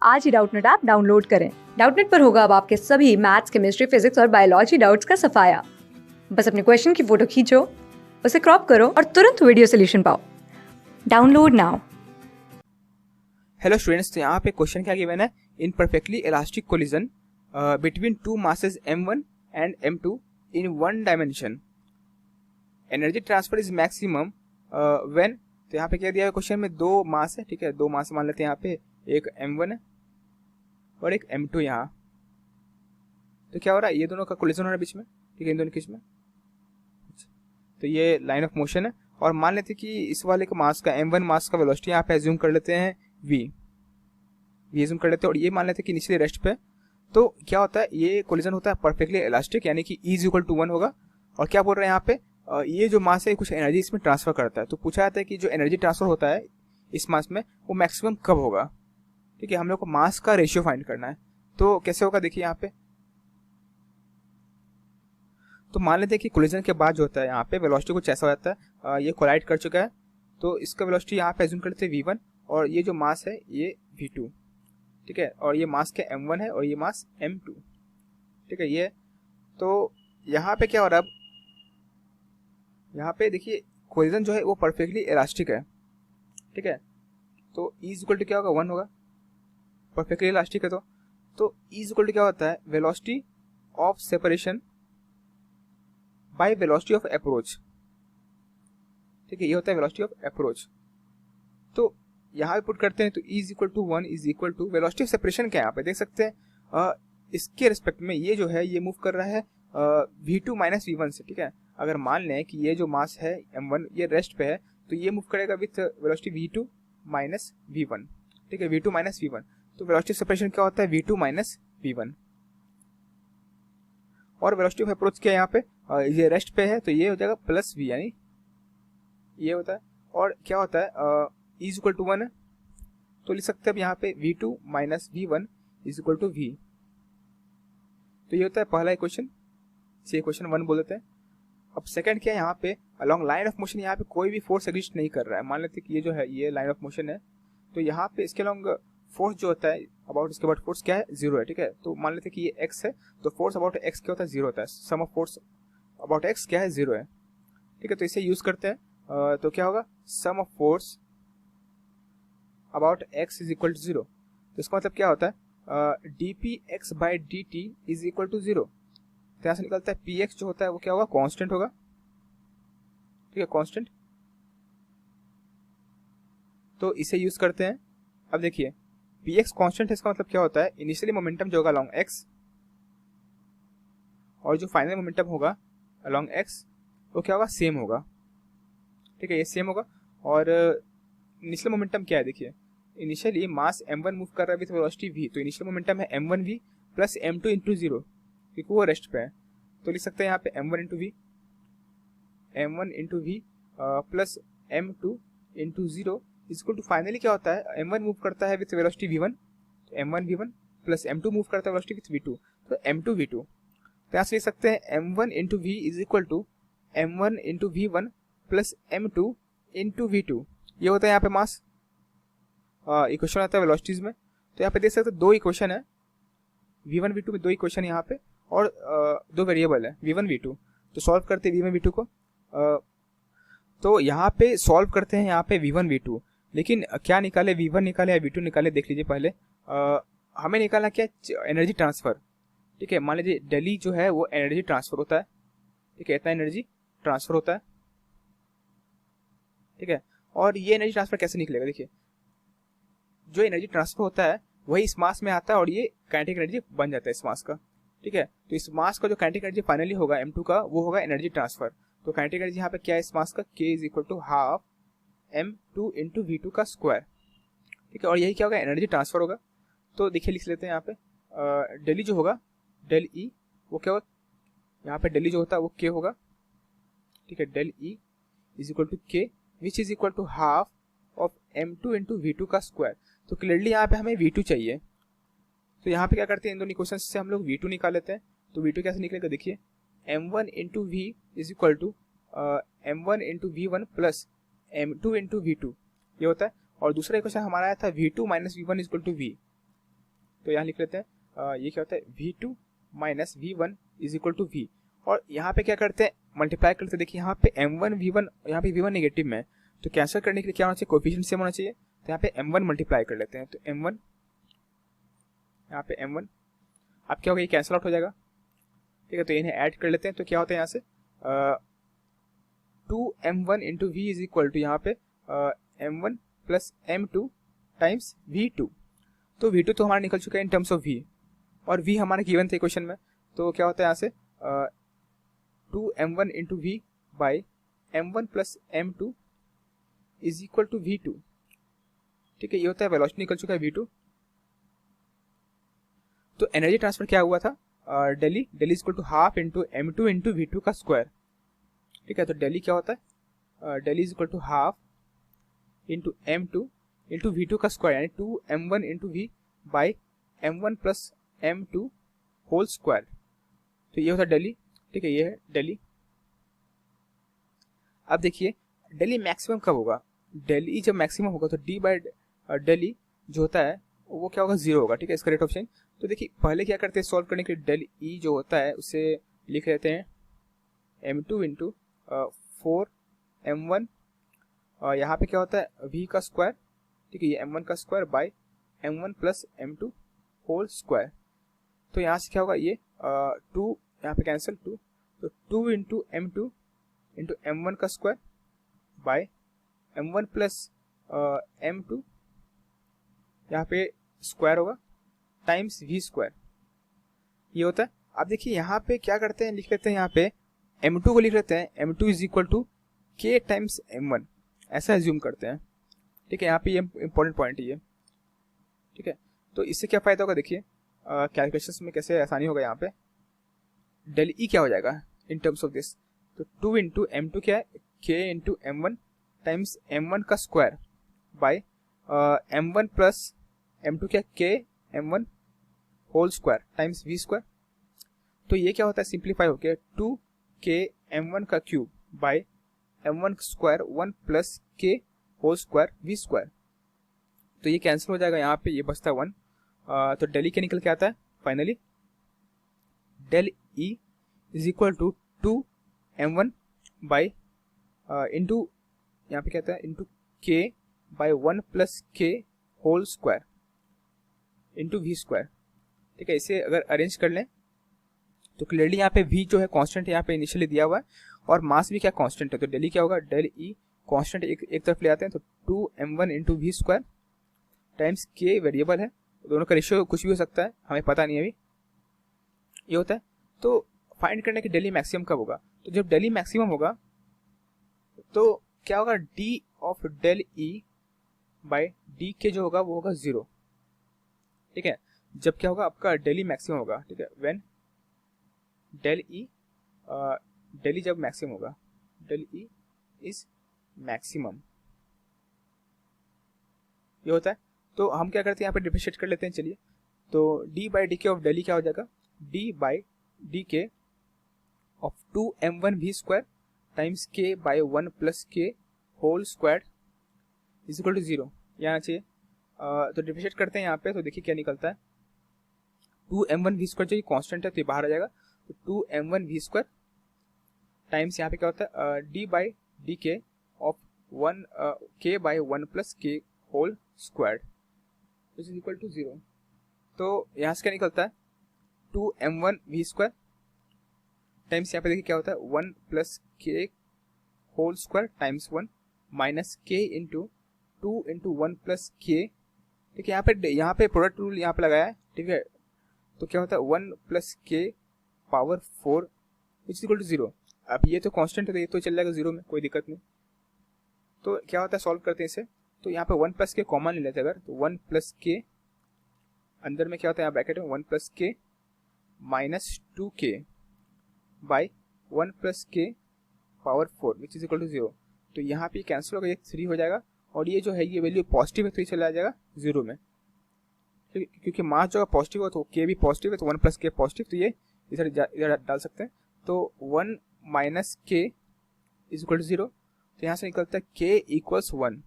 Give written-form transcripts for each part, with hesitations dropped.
आज ही Doubtnut app download करें। Doubtnut पर होगा अब आपके सभी मैथ्स, केमिस्ट्री, फिजिक्स और बायोलॉजी डाउट्स का सफाया। बस अपने क्वेश्चन की फोटो खींचो, उसे क्रॉप करो और तुरंत वीडियो सोल्यूशन पाओ। Download now. हेलो स्टूडेंट्स, तो यहाँ पे क्वेश्चन क्या गिवन है, in perfectly elastic collision between two masses m1 and m2 in one dimension energy transfer is maximum when. तो यहाँ पे क्या दिया है क्वेश्चन में, दो मास है, ठीक है, दो मास मान लेते हैं यहाँ पे, एक m1 है और एक m2 यहाँ। तो क्या हो रहा है, ये दोनों का कोलिजन हो रहा है बीच में, ठीक है, इन दोनों के बीच में। तो ये लाइन ऑफ मोशन है और मान लेते हैं कि इस वाले का मास का m1 मास का वेलोसिटी यहाँ पे एज्यूम कर लेते हैं v एज्यूम कर लेते हैं और ये मान लेते हैं कि निचले रेस्ट पे। तो क्या होता है, ये कोलिजन होता है परफेक्टली इलास्टिक, यानी कि E इक्वल टू 1 होगा। और क्या बोल रहे हैं यहाँ पे, ये जो मास है कुछ एनर्जी इसमें ट्रांसफर करता है। तो पूछा जाता है कि जो एनर्जी ट्रांसफर होता है इस मास में वो मैक्सिमम कब होगा। ठीक है, हम लोग को मास का रेशियो फाइंड करना है। तो कैसे होगा, देखिए यहाँ पे। तो मान लेते हैं कि कोलिजन के बाद जो होता है यहाँ पे वेलोसिटी कुछ ऐसा हो जाता है, ये कोलाइड कर चुका है तो इसका वेलोसिटी यहाँ पे एज्यूम करते हैं v1 और ये जो मास है ये v2, ठीक है, और ये मास क्या m1 है और ये मास m2, ठीक है। ये तो यहाँ पे क्या हो रहा है, अब यहाँ पे देखिए कोलिजन जो है वो परफेक्टली इलास्टिक है, ठीक है। तो E इक्वल टू क्या होगा, 1 होगा, परफेक्टली इलास्टिक है। तो E इक्वल टू क्या होता है, velocity of separation by velocity of approach, ठीक है, ये होता है वेलोसिटी ऑफ अप्रोच। तो यहाँ पे पुट करते हैं तो E is equal to 1 is equal to velocity of separation क्या है यहाँ पे देख सकते हैं, इसके रिस्पेक्ट में ये जो है ये मूव कर रहा है v2 माइनस v1 से, ठीक है। अगर मान लें कि ये जो मास है m1 ये रेस्ट पे है तो ये मूव करेगा with velocity v2 minus v1, ठीक है, v2 माइनस v1। तो वेलोसिटी ऑफ सेपरेशन क्या होता है, v2 माइनस v1। और वेलोसिटी ऑफ अप्रोच क्या है यहाँ पे, ये रेस्ट पे है तो ये हो जाएगा प्लस v, यानी ये होता है। और क्या होता है, E इज इक्वल टू 1 है तो लिख सकते हैं अब यहाँ पे v2 minus v1 is equal to v। तो ये होता है पहला इक्वेशन, इसे इक्वेशन 1 बोल देते हैं। अब सेकंड क्या है, यहाँ पे अलोंग लाइन ऑफ मोशन यहाँ पे कोई भी फोर्स एग्जिस्ट नहीं कर रहा है। मान लेते हैं कि ये जो है ये लाइन ऑफ मोशन है तो यहाँ पे इसके अलोंग फोर्स जो होता है अबाउट इसके बाद फोर्स क्या है, 0 है, ठीक है। तो मान लेते हैं कि ये x है तो फोर्स अबाउट x क्या होता है, 0 होता है। सम ऑफ फोर्स अबाउट x क्या है, 0 है, ठीक है। तो इसे यूज करते हैं, तो क्या होगा, sum of force about x is equal to 0। तो इसका मतलब क्या होता है, dpx by dt is equal to 0। तो यहाँ से निकलता है px जो होता है वो क्या होगा, कांस्टेंट होगा, ठीक है, कांस्टेंट। तो इसे यूज करते हैं। अब देखिए px कांस्टेंट है, इसका मतलब क्या होता है, इनिशियली मोमेंटम जो होगा अलोंग x और जो फाइनल मोमेंटम होगा अलोंग x वो क्या होगा, सेम होगा, ठीक है, ये सेम होगा। और इनिशियल मोमेंटम क्या है, देखिए इनिशियली मास m1 मूव कर रहा है विद वेलोसिटी v, तो इनिशियल मोमेंटम है m1v प्लस m2 इंटू 0 क्योंकि वो रेस्ट पे है। तो लिख सकते हैं यहाँ पे m1 into v plus m2 into 0 equal to finally क्या होता है, m1 मूव करता है विथ वेलोसिटी v1 तो m1 v1 plus m2 move करता है वेलोसिटी विथ v2 तो m2 v2। तो यहाँ से लिख सकते हैं m1 into v is equal to m1 into v1 plus m2 into v2। ये होता है यहाँ पे मास, इक्वेशन आता है वेलोसिटीज में। तो यहाँ पे देख सकते हैं दो इक्वेशन है, v1 v2 में दो इक्वेशन यहाँ पे और दो वेरिएबल है v1 v2। तो सॉल्व करते हैं v1 v2 को, तो यहाँ पे सॉल्व करते हैं यहाँ पे v1 v2, लेकिन क्या निकाले, v1 निकाले या v2 निकाले देख लीजिए पहले। हमें निकालना क्या, एनर्जी ट्रांसफर, ठीक है। मान लीजिए डेली जो है वो एनर्जी ट्रांसफर होता है, ठीक है, इतना एनर्जी ट्रांसफर होता है, ठीक है। और ये एनर्जी ट्रांसफर कैसे निकलेगा, देखिए जो एनर्जी ट्रांसफर होता है वही इस मास में आता है और ये काइनेटिक एनर्जी बन जाता है इस मास का, ठीक है। तो इस मास का जो काइनेटिक एनर्जी फाइनली होगा m2 का वो होगा एनर्जी ट्रांसफर। तो काइनेटिक एनर्जी यहाँ पे क्या है इस मास का, k is equal to half m2 into v2 का स्क्वायर, ठीक है। और यही क्या होगा, एनर्जी ट्रांसफर होगा। तो देखिए लिख लेते हैं यहाँ पे, डेली जो होगा डेल ई वो क्या होगा, यहाँ पे डेली जो होता है वो k होगा, ठीक है, del E is equal to k which is equal to half of m2 into v2 का स्क्वायर। तो क्लियरली यहाँ पे हमें v2 चाहिए, तो यहाँ पे क्या करते हैं, इन दो इक्वेशन से हम लोग v2 निकाल लेते हैं। तो v2 कैसे निकलेगा, देखिए m1 into v is equal to m1 into v1 plus m2 into v2 ये होता है। और दूसरा इक्वेशन हमारा आया था v2 minus v1 is equal to v, तो यहाँ लिख लेते हैं ये क्या होता है v2 minus v1 is equal to v, और यहाँ पे क्या करते हैं मल्टीप्लाई करते हैं। देखिए यहाँ पे m1 v1, यहाँ पे v1 नेगेटिव में है, तो कैंसिल करने के लिए क्या होना चाहिए, कोएफिशिएंट सेम होना चाहिए। तो यहाँ पे m1 मल्टीप्लाई कर लेते हैं, तो m1 यहाँ पे m1 अब क्या होगा, ये कैंसिल आउट हो जाएगा, ठीक है। तो इन्हें ऐड कर लेते हैं, तो क्या होता है यहाँ से 2m1 into v is equal to यहाँ पे m1 plus m2 times v2। तो v2 तो हमारा निकल चुका है इन टर्म्स ऑफ v, और v हमारा गिवन थे क्वेश्चन में। तो क्या होता है यहाँ से 2m1 into v by m1 plus m2 is equal to v2, ठीक है। ये होता है वेलोसिटी निकल चुका है v2। तो एनर्जी ट्रांसफर क्या हुआ था, del E is equal to half into m2 into v2 का स्क्वायर, ठीक है। तो डेली क्या होता है, del E is equal to half into m2 into v2 का स्क्वायर, यानी 2m1 into v by m1 plus m2 whole square. तो ये होता है डेली, ठीक है, ये है डेली। अब देखिए डेली मैक्सिमम कब होगा, डेली जब मैक्सिमम होगा तो d बाई डेली जो होता है वो क्या होगा, 0 होगा, ठीक है, इसका रेट ऑफ चेंज। तो देखिए पहले क्या करते हैं, सॉल्व करने के लिए डेल ई जो होता है उसे लिख लेते हैं m2 इंटू 4m1, यहाँ पे क्या होता है v का स्क्वायर, ठीक है, ये m1 का square by m1 plus m2 whole square. तो यहाँ से क्या होगा, ये 2 यहाँ पे कैंसिल 2, तो 2 इंटू m2 इंटू m1 का square by m1 plus m2 यहाँ पे स्क्वायर होगा टाइम्स v स्क्वायर, ये होता है। अब देखिए यहाँ पे क्या करते हैं, लिख लेते हैं यहाँ पे m2 को लिख लेते हैं m2 is equal to k times m1, ऐसा एज्यूम करते हैं, ठीक है। यहाँ पे ये इंपॉर्टेंट पॉइंट है ये, ठीक है। तो इससे क्या फायदा होगा, देखिए कैलकुलेशंस में कैसे आसानी होगा। यहाँ पे डेल ई क्या हो जाएगा इन टर्म्स ऑफ दिस, तो 2 इंटू m2 क्या है, k into m1 times m1 का square by m1 plus m2 क्या k m1 whole square times v square. तो ये क्या होता है, सिंप्लीफाई हो गया 2k m1 का cube by m1 square 1 plus k whole square v square. तो ये कैंसिल हो जाएगा, यहाँ पे ये बचता है 1। तो डेली क्या निकल के आता है finally, del E is equal to 2m1 by into यहाँ पे क्या आता है into k by 1 plus k whole square into v square, ठीक है। इसे अगर अरेंज कर लें तो क्लियरली यहाँ पे v जो है कांस्टेंट है, यहाँ पे इनिशियली दिया हुआ है, और मास भी क्या कांस्टेंट है। तो डेली क्या होगा, डेल ई कांस्टेंट एक तरफ ले आते हैं, तो 2m1 into v square times k variable है, दोनों का रेशियो कुछ भी हो सकता है, हमें पता नहीं है अभी, ये होता है। तो फाइंड करने की डेली मैक्सिमम कब होगा, तो जब डेली मैक्सिमम होगा तो क्या होगा, d of del E by D K जो होगा वो होगा 0, ठीक है। जब क्या होगा, आपका डेली मैक्सिमम होगा, ठीक है, व्हेन डेल ई डेली जब मैक्सिमम होगा, डेल ई इज मैक्सिमम, ये होता है। तो हम क्या करते हैं, यहाँ पे डिफरेंशिएट कर लेते हैं, चलिए। तो d by D K of del E क्या हो जाएगा, d by D K of 2m1 v square times k by 1 plus k whole square is equal to 0, यहाँ चाहिए। तो डिफरेंशिएट करते हैं यहाँ पे, तो देखिए क्या निकलता है, 2m1 v स्क्वायर जो ये कांस्टेंट है तो ये बाहर आ जाएगा, तो 2m1 v स्क्वायर टाइम्स यहाँ पे क्या होता है d by D K of 1 k by 1 plus k whole square is equal to 0। तो यहाँ से क्या निकलता है, 2m1 v स्क्वायर टाइम्स यहाँ पे देखिए क्या होता है 1 plus k whole square times 1 minus k into 2 into 1 plus k, ठीक है। यहाँ पे प्रोडक्ट रूल यहाँ पे लगाया है, ठीक है। तो क्या होता है 1 plus k power 4 is equal to 0। अब ये तो कांस्टेंट है तो ये तो चल जाएगा 0 में, कोई दिक्कत नहीं। तो क्या होता है, सॉल्व करते हैं इसे, तो यहाँ पे 1 प्लस k कॉमन ले लेते हैं अगर, तो 1 प्लस k अंदर में क्या होता है, यहाँ ब्रैकेट में 1 plus k minus 2k by 1 plus k power 4 which is equal to 0। तो यहाँ पे कैंसिल होगा, ये 3 हो जाएगा, और ये जो है ये वैल्यू पॉजिटिव है तो ये चला जाएगा 0 में, क्योंकि मास जो है पॉजिटिव हो तो k भी पॉजिटिव है, तो 1 प्लस k पॉजिटिव, तो ये इधर डाल सकते हैं। तो 1 minus k is equal to 0, तो यहाँ से निकलता है k इक्वल्स 1,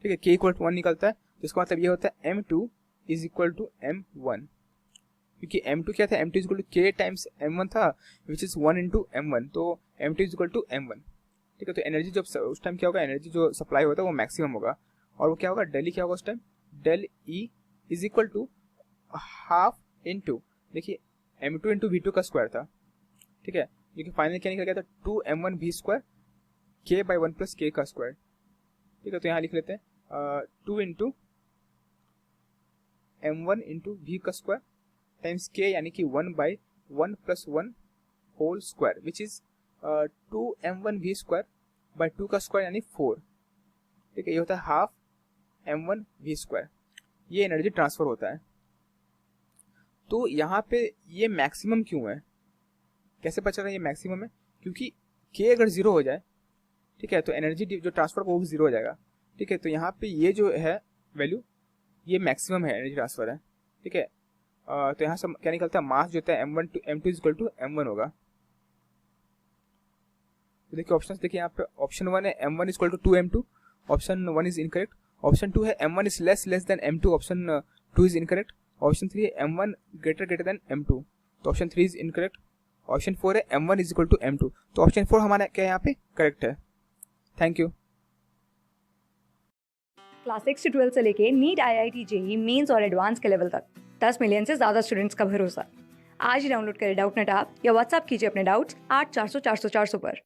ठीक है, k इक्वल टू 1 निकलता है। तो इसका मतलब ये होता है M2 is equal to M1, क्योंकि M2 क्या था, M2 is equal to K times M1 था, विच इज 1 इंटू M1, तो M2 is equal to M1। ठीक है, तो एनर्जी जब उस टाइम क्या होगा, एनर्जी जो सप्लाई होता है वो मैक्सिमम होगा, और वो क्या होगा, डेल ई क्या होगा उस time, del E is equal to half into, देखिए M2 इंटू V2 का स्क्वायर था, ठीक है, जो कि फाइनल क्या निकल गया था 2M1 V square K by 1 plus K का स्क्वायर। ठीक है, तो यहाँ लिख लेते हैं 2 इंटू M1 इंटू V का स्क्वायर टाइम्स K, यानी कि 1 by 1 plus 1 whole square, which is 2M1 V square by 2 का स्क्वायर यानी 4। ठीक है, ये होता है हाफ M1 V स्क्वायर, ये एनर्जी ट्रांसफर होता है। तो यहाँ पे ये मैक्सिमम क्यों है, कैसे पता चल रहा है ये मैक्सिमम है, क्योंकि K अगर जीरो हो जाए, ठीक है, तो एनर्जी जो ट्रांसफर वो भी जीरो हो जाएगा। ठीक है, तो यहाँ पे ये जो है वैल्यू, ये मैक्सिमम है एनर्जी ट्रांसफर है। ठीक है, तो यहाँ से क्या निकलता है, मास जो होता है M1 to M2 equal to M1 होगा। तो देखिए ऑप्शन, देखिए यहाँ पे ऑप्शन 1 है M1 equal to 2M2, option 1 is incorrect. Option 2 है M1 is less than M2, option 2 is incorrect. Option 3 है M1 ग्रेटर देन M2, तो ऑप्शन 3 इज इनकरेक्ट। ऑप्शन 4 है M1 is equal to M2, तो option 4 हमारा क्या यहाँ पे correct है। Thank you. क्लास 6 से 12 से लेके नीट, IIT, JEE मेंस और एडवांस के लेवल तक 10 मिलियन से ज़्यादा स्टूडेंट्स का भरोसा। आज ही डाउनलोड करें डाउटनेट ऐप या व्हाट्सएप कीजिए अपने डाउट्स 8400 400 400 पर।